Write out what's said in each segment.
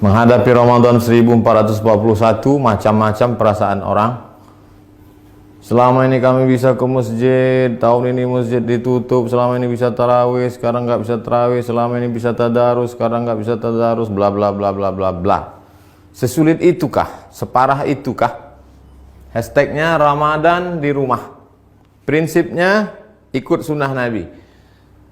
Menghadapi Ramadan 1441, macam-macam perasaan orang. Selama ini kami bisa ke masjid, tahun ini masjid ditutup. Selama ini bisa tarawih, sekarang nggak bisa tarawih. Selama ini bisa tadarus, sekarang nggak bisa tadarus. Bla bla bla bla bla bla. Sesulit itukah? Separah itukah? Hashtagnya Ramadan di rumah. Prinsipnya ikut sunnah Nabi.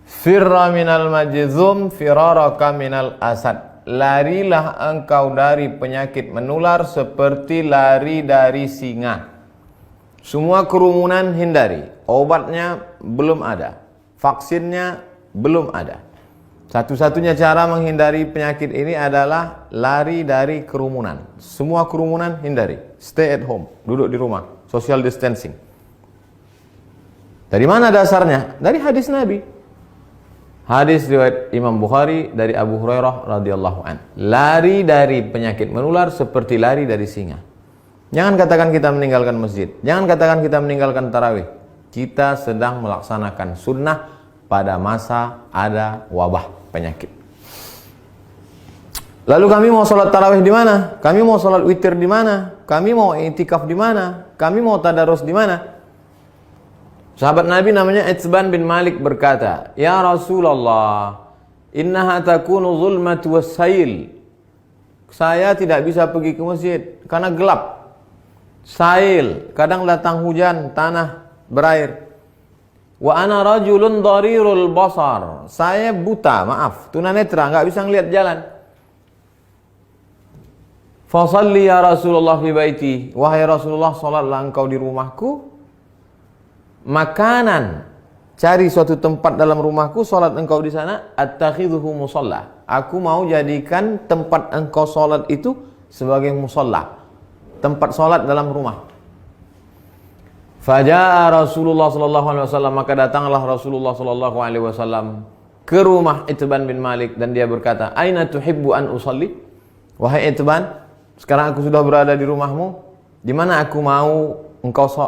Firra minal majzum, firaraka minal asad. Larilah engkau dari penyakit menular seperti lari dari singa. Semua kerumunan hindari. Obatnya belum ada. Vaksinnya belum ada. Satu-satunya cara menghindari penyakit ini adalah lari dari kerumunan. Semua kerumunan hindari. Stay at home. Duduk di rumah. Social distancing. Dari mana dasarnya? Dari hadis Nabi. Hadis riwayat Imam Bukhari dari Abu Hurairah radhiyallahu an. Lari dari penyakit menular seperti lari dari singa. Jangan katakan kita meninggalkan masjid. Jangan katakan kita meninggalkan tarawih. Kita sedang melaksanakan sunnah pada masa ada wabah penyakit. Lalu kami mau sholat tarawih di mana? Kami mau sholat witir di mana? Kami mau i'tikaf di mana? Kami mau tadarus di mana? Sahabat Nabi namanya Itsban bin Malik berkata, "Ya Rasulullah, innaha takunu zulmatu wassail." Saya tidak bisa pergi ke masjid karena gelap. Sail, kadang datang hujan, tanah berair. Wa ana rajulun dharirul basar. Saya buta, maaf, tunanetra, enggak bisa ngelihat jalan. Fa shalli ya Rasulullah fi baiti. Wahai Rasulullah, salatlah engkau di rumahku. Makanan, cari suatu tempat dalam rumahku, salat engkau di sana. Attakhidhuhu musalla. Aku mau jadikan tempat engkau salat itu sebagai musalla, tempat salat dalam rumah. Faja'a Rasulullah sallallahu alaihi wasallam, maka datanglah Rasulullah sallallahu alaihi wasallam ke rumah Itban bin Malik dan dia berkata, "Aina tuhibbu an usalli?" Wahai Itban, sekarang aku sudah berada di rumahmu. Di mana aku mau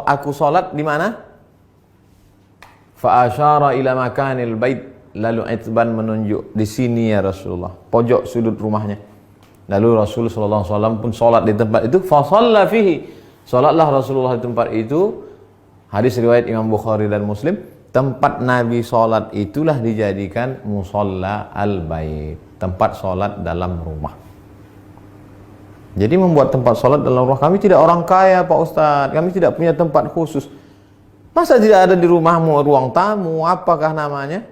aku salat di mana? Fa asyara ila makanil bait. Lalu Itban menunjuk, di sini ya Rasulullah, pojok sudut rumahnya. Lalu Rasul sallallahu alaihi wasallam pun salat di tempat itu. Fa shalla fihi. Salatlah Rasulullah di tempat itu. Hadis riwayat Imam Bukhari dan Muslim. Tempat Nabi salat itulah dijadikan musalla al-bait, tempat salat dalam rumah. Jadi membuat tempat salat dalam rumah. Kami tidak orang kaya, Pak Ustadz. Kami tidak punya tempat khusus. Masa tidak ada di rumahmu ruang tamu, apakah namanya?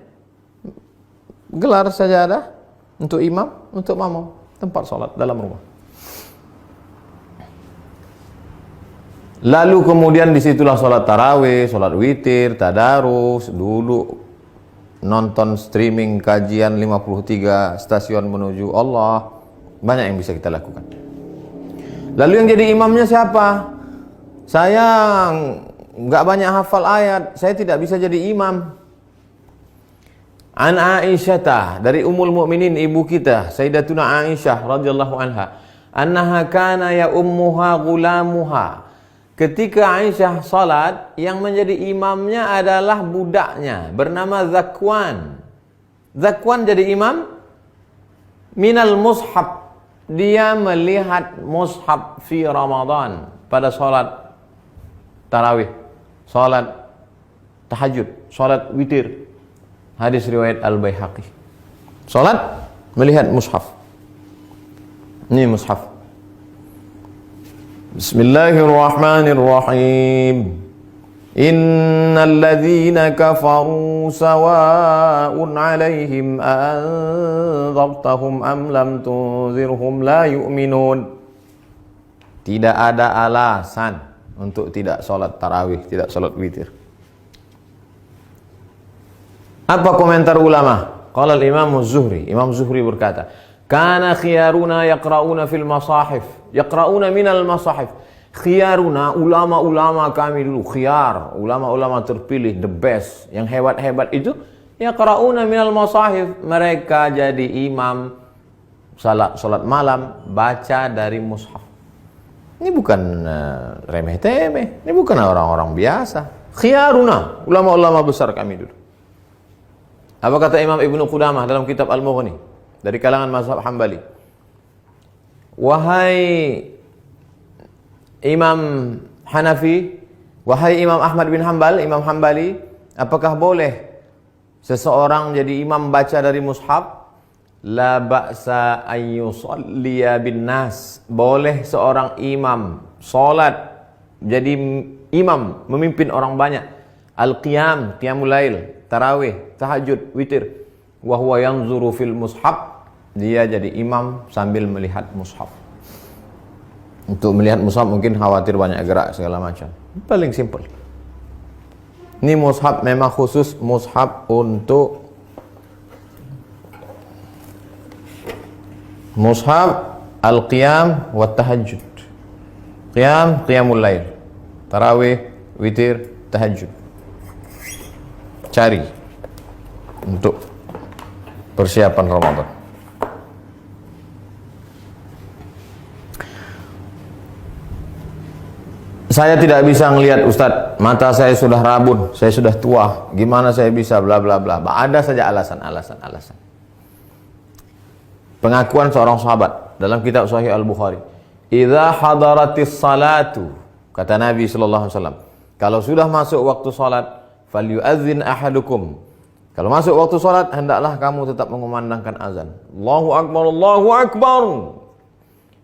Gelar sajadah untuk imam, untuk makmum, tempat salat dalam rumah. Lalu kemudian disitulah salat tarawih, salat witir, tadarus, dulu nonton streaming kajian 53 stasiun menuju Allah. Banyak yang bisa kita lakukan. Lalu yang jadi imamnya siapa? Saya nggak banyak hafal ayat, saya tidak bisa jadi imam. An Aisyah, dari Ummul Mukminin, ibu kita Sayyidatuna Aisyah radhiyallahu anha, annaha kana ya ummuha gulamuha. Ketika Aisyah salat, yang menjadi imamnya adalah budaknya bernama Zakwan. Zakwan jadi imam minal mushaf. Dia melihat mushaf fi Ramadan pada salat tarawih, salat tahajud, salat witir. Hadis riwayat Al-Baihaqi. Salat melihat mushaf. Ini mushaf. Bismillahirrahmanirrahim. Innal ladzina kafaru sawa'un 'alaihim anzartahum am lam tunzirhum la yu'minun. Tidak ada alasan untuk tidak salat tarawih, tidak salat witir. Apa komentar ulama? Qala al-Imam Az-Zuhri. Imam Zuhri berkata, "Kana khiyaruna yaqra'una fil masahif." Yaqra'una minal masahif. Khiyaruna, ulama-ulama kami dulu, khiyar, ulama-ulama terpilih, the best, yang hebat-hebat itu, yaqra'una minal masahif. Mereka jadi imam salat malam, baca dari mushaf. Ini bukan remeh-temeh, ini bukan orang-orang biasa. Khiyaruna, ulama-ulama besar kami dulu. Apa kata Imam Ibnu Qudamah dalam kitab Al-Mughni dari kalangan mazhab Hambali? wahai Imam Hanafi, wahai Imam Ahmad bin Hanbal, Imam Hambali, apakah boleh seseorang jadi imam baca dari mushaf? La ba'sa an yusalliya bin nas. Boleh seorang imam salat jadi imam memimpin orang banyak. Al-qiyam, qiyamul lail, tarawih, tahajud, witir. Wa huwa yanzuru fil mushaf. Dia jadi imam sambil melihat mushaf. Untuk melihat mushaf mungkin khawatir banyak gerak segala macam. Paling simple. Ini mushaf memang khusus mushaf untuk mushaf al-qiyam wa tahajud. Qiyam, qiyamul lail. Tarawih, witir, tahajud. Cari untuk persiapan Ramadan. Saya tidak bisa ngelihat Ustadz, mata saya sudah rabun, saya sudah tua, gimana saya bisa bla bla bla. Ada saja alasan. Pengakuan seorang sahabat dalam kitab Sahih Al-Bukhari. Idza hadaratis salatu, kata Nabi sallallahu alaihi wasallam, kalau sudah masuk waktu salat, falyu'adzin ahadukum. Kalau masuk waktu salat, hendaklah kamu tetap mengumandangkan azan. Allahu akbar, Allahu akbar.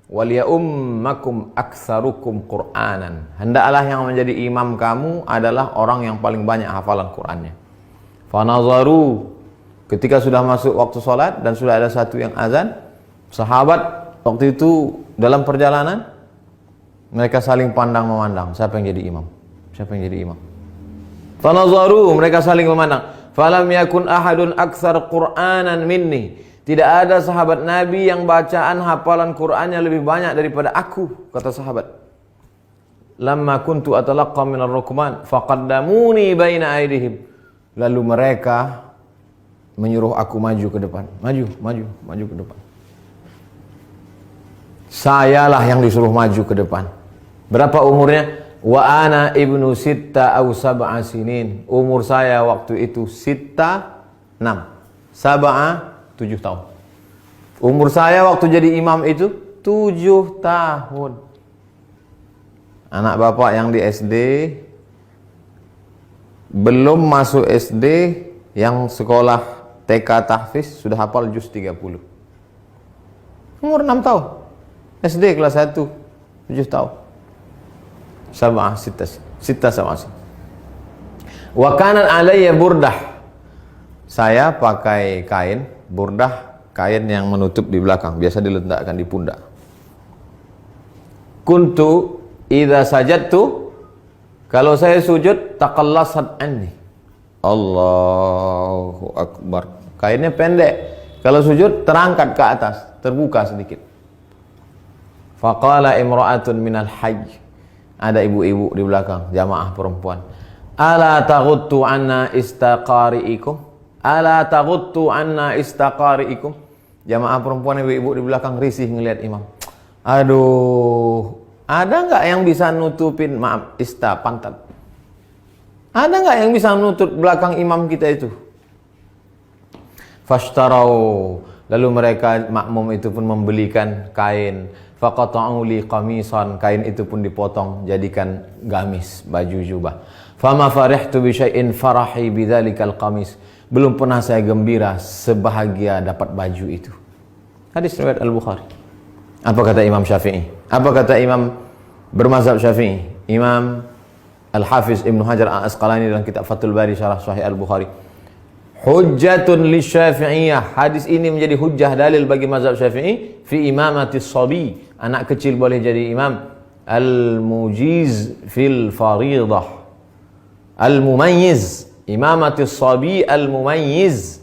Waliyummakum aktsarukum Qur'anan. Hendaklah yang menjadi imam kamu adalah orang yang paling banyak hafalan Qur'annya. Fanazaru, ketika sudah masuk waktu salat dan sudah ada satu yang azan, sahabat waktu itu dalam perjalanan mereka saling pandang memandang, siapa yang jadi imam? Siapa yang jadi imam? Fanazaru, mereka saling memandang. Falam yakun ahadun aktsar Qur'anan minni. Tidak ada sahabat Nabi yang bacaan hafalan Qur'annya lebih banyak daripada aku, kata sahabat. Lamma kuntu atalaqqa minar rukman faqaddamuni baina aydihim. Lalu mereka menyuruh aku maju ke depan. Maju ke depan. Sayalah yang disuruh maju ke depan. Berapa umurnya? Wa ana ibnu sitta aw sab'a sinin. Umur saya waktu itu sitta 6. Sab'a 7 tahun. Umur saya waktu jadi imam itu 7 tahun. Anak bapak yang di SD, belum masuk SD, yang sekolah TK tahfiz sudah hafal juz 30. Umur 6 tahun. SD kelas 1, 7 tahun. Sab'ah sitta sab'ah. Wa kana alayya burdah. Saya pakai kain burdah, kain yang menutup di belakang, biasa diletakkan di pundak. Kuntu idza sajadtu, kalau saya sujud, taqallasat anni. Allahu akbar. Kainnya pendek. Kalau sujud terangkat ke atas, terbuka sedikit. Faqala imra'atun minal hajj. Ada ibu-ibu di belakang, jamaah perempuan. Ala taghuttu anna istaqari'ikum? Ala taghuttu anna istaqari'ikum? Jamaah perempuan, ibu-ibu di belakang risih ngelihat imam. Aduh, ada nggak yang bisa nutupin, maaf, pantat? Ada nggak yang bisa nutup belakang imam kita itu? Fashtarau, lalu mereka makmum itu pun membelikan kain. Faqata'u li qamisan, kain itu pun dipotong jadikan gamis, baju jubah. Fama farihtu bi syai'in farahi bidzalikal qamis. Belum pernah saya gembira sebahagia dapat baju itu. Hadis riwayat Al-Bukhari. Apa kata Imam Syafi'i? Apa kata Imam bermazhab Syafi'i? Imam Al-Hafiz Ibnu Hajar Al-Asqalani dalam kitab Fathul Bari Syarah Sahih Al-Bukhari. Hujjatun li Syafi'iyah. Hadis ini menjadi hujjah dalil bagi mazhab Syafi'i fi imamatis sabi. Anak kecil boleh jadi imam. Al-mujiz fil faridah. Al-mumayyiz. Imamatis sabi al-mumayyiz.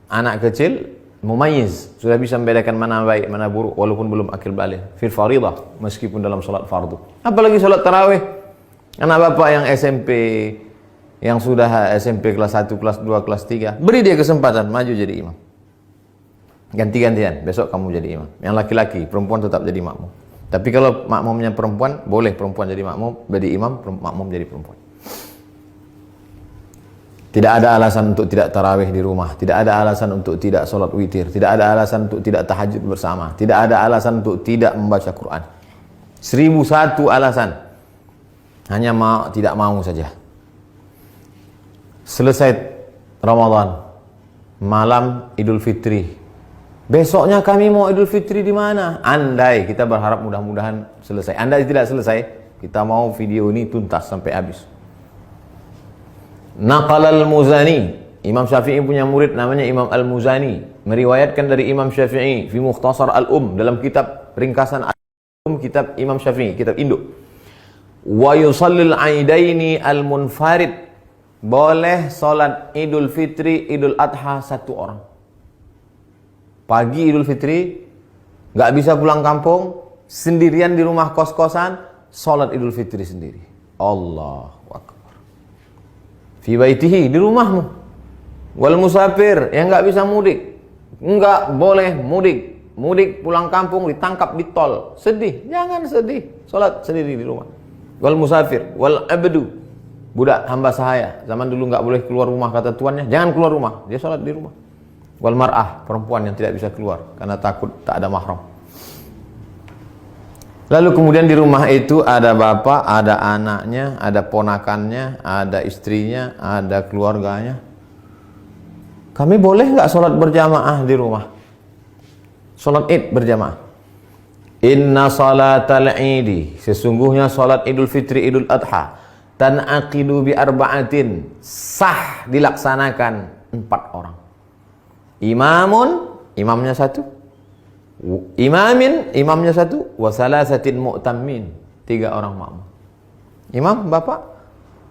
Anak kecil mumayyiz, sudah bisa membedakan mana baik mana buruk walaupun belum akil balik. Fil faridah, meskipun dalam salat fardu. Apalagi salat tarawih. Anak bapak yang SMP, yang sudah SMP kelas 1, kelas 2, kelas 3, beri dia kesempatan maju jadi imam. Ganti-gantian, besok kamu jadi imam. Yang laki-laki, perempuan tetap jadi makmum. Tapi kalau makmumnya perempuan, boleh perempuan jadi makmum, jadi imam, makmum jadi perempuan. Tidak ada alasan untuk tidak tarawih di rumah. Tidak ada alasan untuk tidak sholat witir. Tidak ada alasan untuk tidak tahajud bersama. Tidak ada alasan untuk tidak membaca Quran. 1001 alasan. Hanya tidak mau saja. Selesai Ramadan, malam Idul Fitri. Besoknya kami mau Idul Fitri di mana? Andai, kita berharap mudah-mudahan selesai. Andai tidak selesai, kita mau video ini tuntas sampai habis. Naqal al-Muzani, Imam Syafi'i punya murid namanya Imam al-Muzani, meriwayatkan dari Imam Syafi'i fi Mukhtasar al-Um, dalam kitab ringkasan al-Um, kitab Imam Syafi'i, kitab induk. Wa yusallil aidaini al-munfarid, boleh salat Idul Fitri, Idul Adha satu orang. Pagi Idul Fitri, nggak bisa pulang kampung, sendirian di rumah kos-kosan, salat Idul Fitri sendiri. Allahu Akbar. Fi baitihi, di rumahmu. Wal musafir, yang nggak bisa mudik, nggak boleh mudik. Mudik pulang kampung ditangkap di tol, sedih. Jangan sedih, salat sendiri di rumah. Wal musafir, wal abdu, budak hamba sahaya. Zaman dulu nggak boleh keluar rumah kata tuannya, jangan keluar rumah, dia salat di rumah. Wal mar'ah, perempuan yang tidak bisa keluar karena takut tak ada mahram. Lalu kemudian di rumah itu ada bapak, ada anaknya, ada ponakannya, ada istrinya, ada keluarganya. Kami boleh nggak sholat berjamaah di rumah? Sholat Id berjamaah. Inna salatal idi, sesungguhnya sholat Idul Fitri, Idul Adha, tan'aqidu bi arba'atin, sah dilaksanakan 4 orang. Imamun, imamnya 1. Imamin, imamnya 1, wa salasatin mu'tammin, 3 orang makmum. Imam, bapak,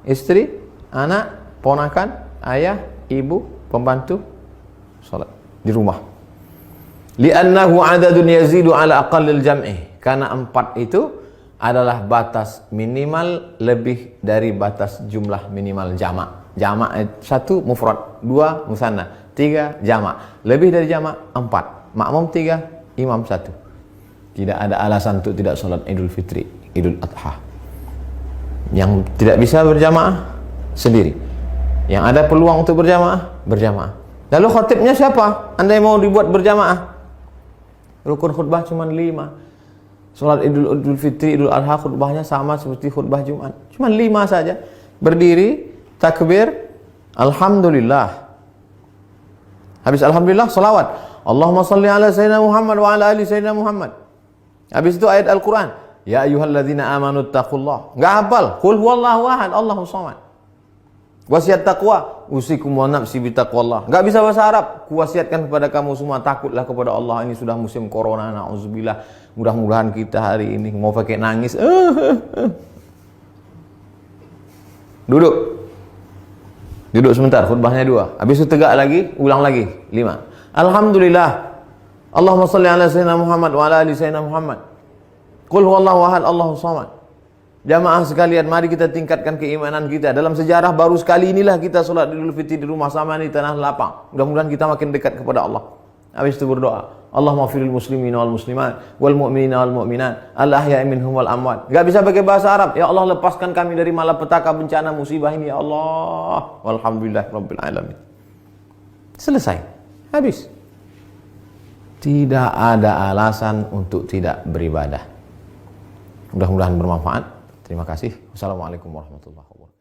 istri, anak, ponakan, ayah, ibu, pembantu, salat di rumah. Li'annahu adadun yazidu ala aqallil jam'i, karena 4 itu adalah batas minimal lebih dari batas jumlah minimal jamak. Jamak 1 mufrad, 2 musanna, 3 jamak. Lebih dari jamak 4, makmum 3, imam 1. Tidak ada alasan untuk tidak sholat Idul Fitri, Idul Adha. Yang tidak bisa berjamaah sendiri. Yang ada peluang untuk berjamaah, berjamaah. Lalu khatibnya siapa? Andai mau dibuat berjamaah, rukun khutbah cuma 5. Sholat Idul Fitri, Idul Adha khutbahnya sama seperti khutbah Jumat, cuma 5 saja. Berdiri, takbir, alhamdulillah. Habis alhamdulillah, salawat. Allahumma salli ala sayyidina Muhammad wa ala ali sayyidina Muhammad. Habis itu ayat Al-Quran. Ya ayyuhalladzina amanu taqullah. Enggak hafal. Qul huwallahu ahad, Allahus samad. Wasiat taqwa, usikum wa nafsi bi taqwallah. Enggak bisa bahasa Arab. Kuwasiatkan kepada kamu semua, takutlah kepada Allah. Ini sudah musim corona, nauzubillah. Mudah-mudahan kita hari ini mau pakai nangis. Duduk. Duduk sebentar, khutbahnya 2. Habis itu tegak lagi, ulang lagi 5. Alhamdulillah. Allahumma salli ala sayyidina Muhammad wa ala ali sayyidina Muhammad. Qul huwallahu ahad, Allahus samad. Jamaah sekalian, mari kita tingkatkan keimanan kita. Dalam sejarah baru sekali inilah kita sholat Idul Fitri di rumah sama di tanah lapang. Mudah-mudahan kita makin dekat kepada Allah. Habis itu berdoa. Allahumma firil muslimin wal muslimat wal mu'minina wal mu'minat al ahya'i minhum wal amwat. Enggak bisa pakai bahasa Arab. Ya Allah, lepaskan kami dari malapetaka bencana musibah ini ya Allah. Walhamdulillah rabbil alamin. Selesai. Habis. Tidak ada alasan untuk tidak beribadah. Mudah-mudahan bermanfaat. Terima kasih. Wassalamualaikum warahmatullahi wabarakatuh.